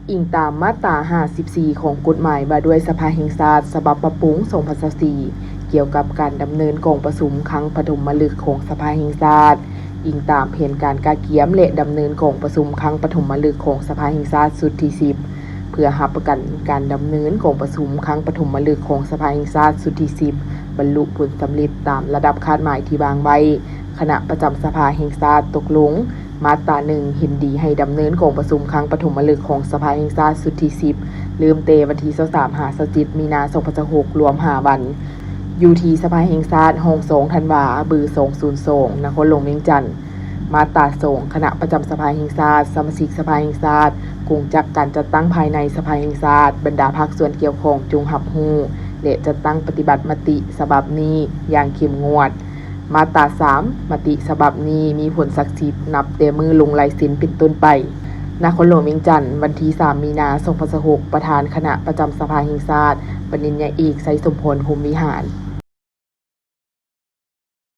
อิงตามมาตรา 54 ของกฎหมายว่าด้วยสภาแห่งชาติฉบับปรับปรุง2024เกี่ยวกับการดำเนินกองประชุมครั้งปฐมฤกษ์ของสภาแห่งชาติอิงตามแผนการกาเกียมและดำเนินกองประชุมครั้งปฐมฤกษ์ของสภาแห่งชาติสุดที่ 10 เพื่อรับประกันการดำเนินกองประชุมครั้งปฐมฤกษ์ของสภาแห่งชาติสุดที่ 10 บรรลุผลสำเร็จตามระดับคาดหมายที่วางไว้คณะประจำสภาแห่งชาติตกลงมาตรา 1 เห็นดีให้ดำเนินกองประชุมครั้งปฐมฤกษ์ของสภาแห่งชาติสุดที่ 10 เริ่มแต่วันที่ 23-27 มีนาคม 2026 รวม 5 วันอยู่ที่สภาแห่งชาติห้อง2ธันวาเบอร์202นครหลวงเวียงจันทน์มาตรา 2 คณะประจำสภาแห่งชาติสมาชิกสภาแห่งชาติคงจักการจัดตั้งภายในสภาแห่งชาติบรรดาภาคส่วนเกี่ยวข้องจงรับรู้และจัดตั้งปฏิบัติมติฉบับนี้อย่างเข้มงวดมาตรา 3 มติฉบับนี้มีผลศักดิ์สิทธิ์นับแต่มือลงลายเซ็นเป็นต้นไปนครหลวงเวียงจันทน์วันที่ 3 มีนาคม 2026 ประธานคณะประจำสภาแห่งชาติปริญญาเอกไสยสมพรพรหมวิหาร